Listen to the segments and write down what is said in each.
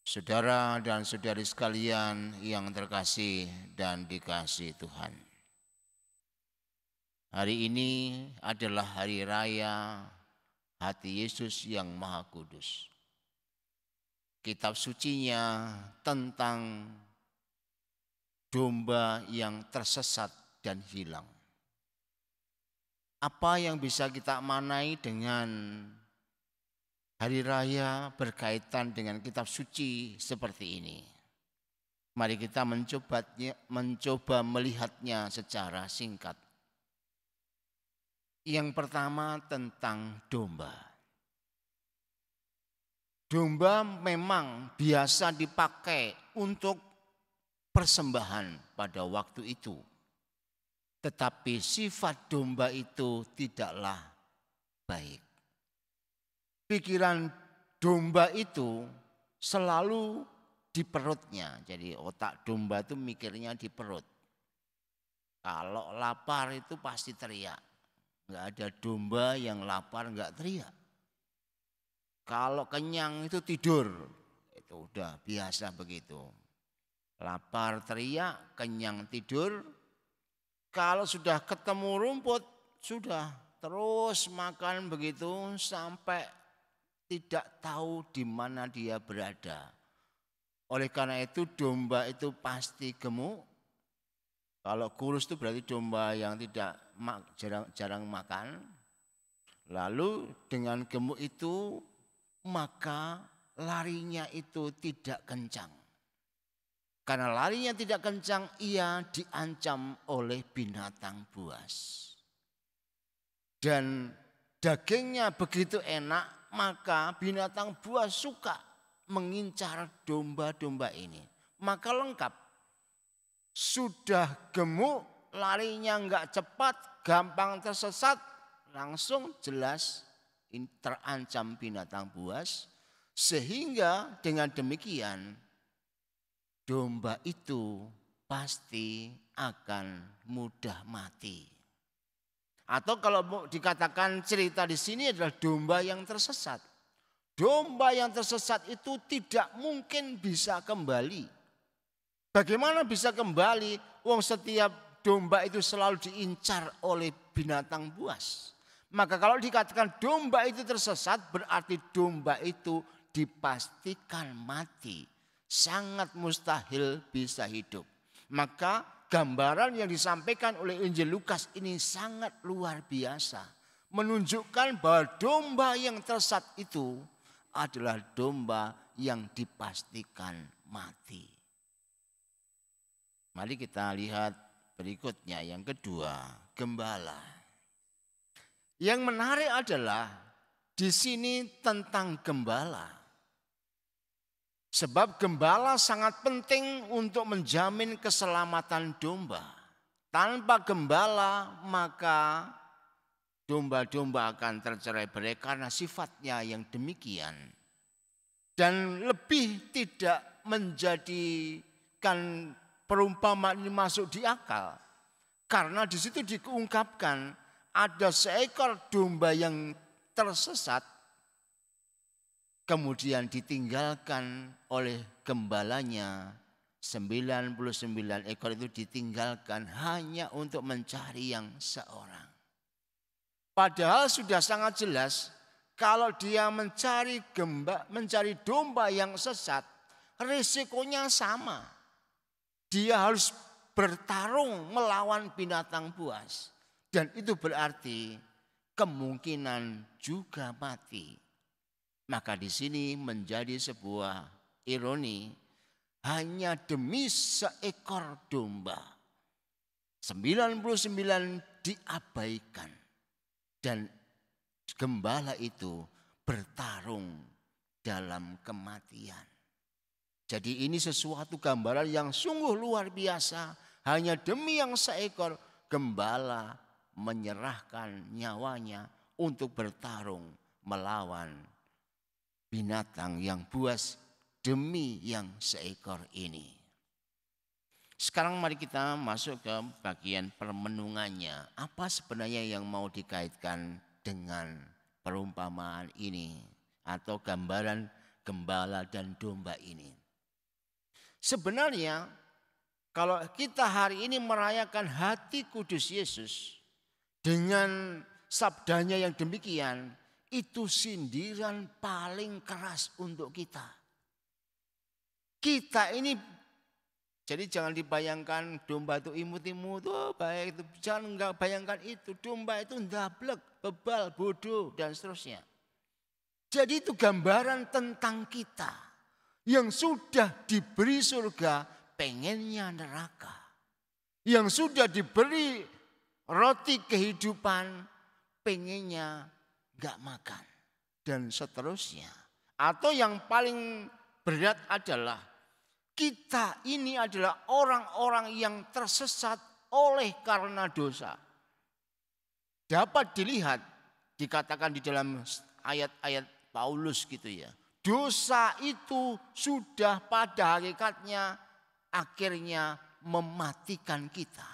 Saudara dan saudari sekalian yang terkasih dan dikasihi Tuhan. Hari ini adalah hari raya hati Yesus yang Maha Kudus. Kitab sucinya tentang domba yang tersesat dan hilang. Apa yang bisa kita maknai dengan hari raya berkaitan dengan kitab suci seperti ini? Mari kita mencoba melihatnya secara singkat. Yang pertama tentang domba. Domba memang biasa dipakai untuk persembahan pada waktu itu. Tetapi sifat domba itu tidaklah baik. Pikiran domba itu selalu di perutnya. Jadi otak domba itu mikirnya di perut. Kalau lapar itu pasti teriak. Enggak ada domba yang lapar enggak teriak. Kalau kenyang itu tidur. Itu udah biasa begitu. Lapar teriak, kenyang tidur. Kalau sudah ketemu rumput, sudah terus makan begitu sampai tidak tahu di mana dia berada. Oleh karena itu domba itu pasti gemuk. Kalau kurus itu berarti domba yang jarang makan. Lalu dengan gemuk itu maka larinya itu tidak kencang. Karena larinya tidak kencang, ia diancam oleh binatang buas. Dan dagingnya begitu enak, maka binatang buas suka mengincar domba-domba ini. Maka lengkap. Sudah gemuk, larinya enggak cepat, gampang tersesat, langsung jelas terancam binatang buas. Sehingga dengan demikian domba itu pasti akan mudah mati. Atau kalau dikatakan cerita di sini adalah domba yang tersesat. Domba yang tersesat itu tidak mungkin bisa kembali. Bagaimana bisa kembali? Wong setiap domba itu selalu diincar oleh binatang buas. Maka kalau dikatakan domba itu tersesat berarti domba itu dipastikan mati. Sangat mustahil bisa hidup. Maka gambaran yang disampaikan oleh Injil Lukas ini sangat luar biasa. Menunjukkan bahwa domba yang tersesat itu adalah domba yang dipastikan mati. Mari kita lihat berikutnya yang kedua, gembala. Yang menarik adalah di sini tentang gembala. Sebab gembala sangat penting untuk menjamin keselamatan domba. Tanpa gembala maka domba-domba akan tercerai-berai karena sifatnya yang demikian. Dan lebih tidak menjadikan perumpamaan ini masuk di akal. Karena di situ diungkapkan ada seekor domba yang tersesat. Kemudian ditinggalkan oleh gembalanya, 99 ekor itu ditinggalkan hanya untuk mencari yang seorang. Padahal sudah sangat jelas kalau dia mencari domba yang sesat, risikonya sama. Dia harus bertarung melawan binatang buas. Dan itu berarti kemungkinan juga mati. Maka di sini menjadi sebuah ironi hanya demi seekor domba. 99 diabaikan dan gembala itu bertarung dalam kematian. Jadi ini sesuatu gambaran yang sungguh luar biasa. Hanya demi yang seekor gembala menyerahkan nyawanya untuk bertarung melawan binatang yang buas demi yang seekor ini. Sekarang mari kita masuk ke bagian permenungannya. Apa sebenarnya yang mau dikaitkan dengan perumpamaan ini atau gambaran gembala dan domba ini. Sebenarnya kalau kita hari ini merayakan hati kudus Yesus dengan sabdanya yang demikian, itu sindiran paling keras untuk kita. Kita ini, jadi jangan dibayangkan domba itu imut-imut, oh baik itu, jangan enggak bayangkan itu. Domba itu ndablek, bebal, bodoh dan seterusnya. Jadi itu gambaran tentang kita yang sudah diberi surga, pengennya neraka. Yang sudah diberi roti kehidupan, pengennya gak makan. Dan seterusnya. Atau yang paling berat adalah kita ini adalah orang-orang yang tersesat oleh karena dosa. Dapat dilihat, dikatakan di dalam ayat-ayat Paulus gitu ya. Dosa itu sudah pada hakikatnya akhirnya mematikan kita.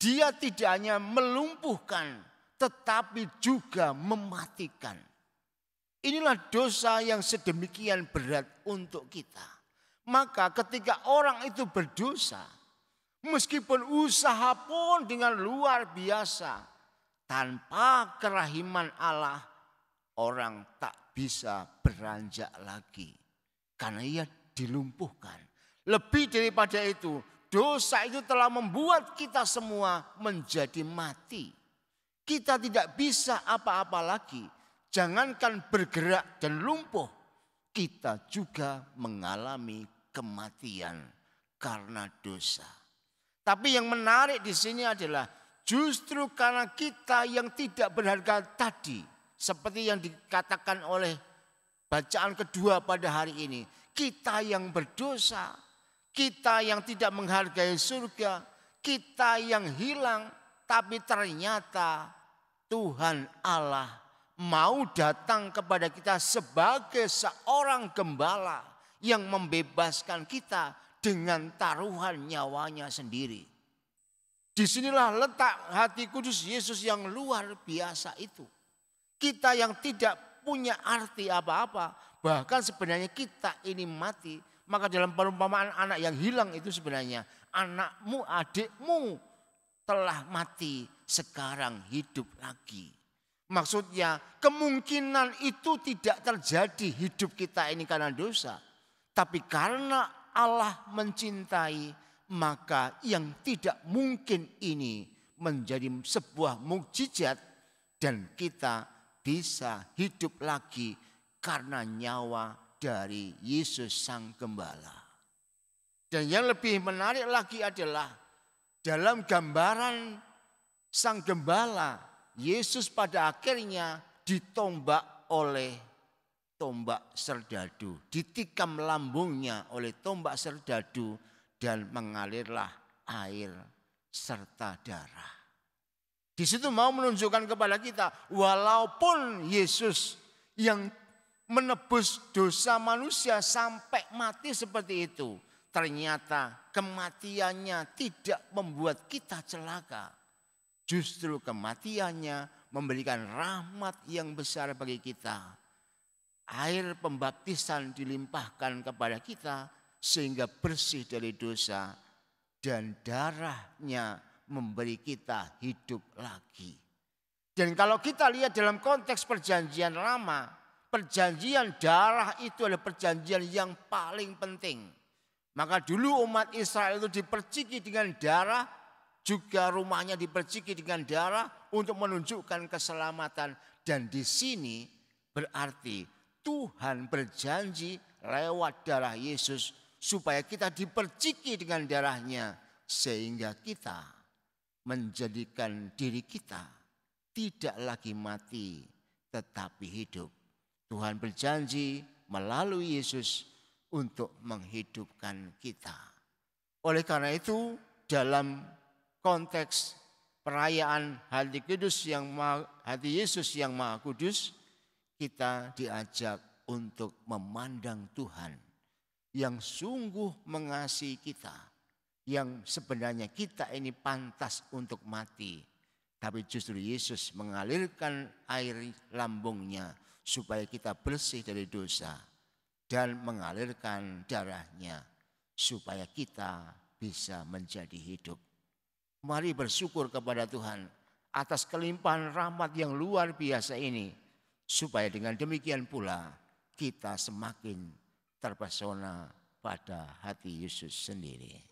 Dia tidak hanya melumpuhkan tetapi juga mematikan. Inilah dosa yang sedemikian berat untuk kita. Maka ketika orang itu berdosa, meskipun usaha pun dengan luar biasa, tanpa kerahiman Allah, orang tak bisa beranjak lagi. Karena ia dilumpuhkan. Lebih daripada itu, dosa itu telah membuat kita semua menjadi mati. Kita tidak bisa apa-apa lagi. Jangankan bergerak dan lumpuh, kita juga mengalami kematian karena dosa. Tapi yang menarik di sini adalah justru karena kita yang tidak berharga tadi, seperti yang dikatakan oleh bacaan kedua pada hari ini. Kita yang berdosa, kita yang tidak menghargai surga, kita yang hilang. Tapi ternyata Tuhan Allah mau datang kepada kita sebagai seorang gembala yang membebaskan kita dengan taruhan nyawanya sendiri. Disinilah letak hati kudus Yesus yang luar biasa itu. Kita yang tidak punya arti apa-apa, bahkan sebenarnya kita ini mati. Maka dalam perumpamaan anak yang hilang itu sebenarnya anakmu, adikmu telah mati, sekarang hidup lagi. Maksudnya kemungkinan itu tidak terjadi hidup kita ini karena dosa. Tapi karena Allah mencintai, maka yang tidak mungkin ini menjadi sebuah mukjizat dan kita bisa hidup lagi karena nyawa dari Yesus Sang Gembala. Dan yang lebih menarik lagi adalah dalam gambaran Sang Gembala, Yesus pada akhirnya ditombak oleh tombak serdadu. Ditikam lambungnya oleh tombak serdadu dan mengalirlah air serta darah. Di situ mau menunjukkan kepada kita, walaupun Yesus yang menebus dosa manusia sampai mati seperti itu, ternyata kematiannya tidak membuat kita celaka. Justru kematiannya memberikan rahmat yang besar bagi kita. Air pembaptisan dilimpahkan kepada kita sehingga bersih dari dosa, dan darahnya memberi kita hidup lagi. Dan kalau kita lihat dalam konteks perjanjian lama, perjanjian darah itu adalah perjanjian yang paling penting. Maka dulu umat Israel itu diperciki dengan darah, juga rumahnya diperciki dengan darah untuk menunjukkan keselamatan. Dan di sini berarti Tuhan berjanji lewat darah Yesus supaya kita diperciki dengan darahnya, sehingga kita menjadikan diri kita tidak lagi mati tetapi hidup. Tuhan berjanji melalui Yesus untuk menghidupkan kita. Oleh karena itu dalam konteks perayaan hati Yesus yang Maha Kudus, kita diajak untuk memandang Tuhan yang sungguh mengasihi kita, yang sebenarnya kita ini pantas untuk mati. Tapi justru Yesus mengalirkan air lambungnya supaya kita bersih dari dosa dan mengalirkan darahnya supaya kita bisa menjadi hidup. Mari bersyukur kepada Tuhan atas kelimpahan rahmat yang luar biasa ini, supaya dengan demikian pula kita semakin terpesona pada hati Yesus sendiri.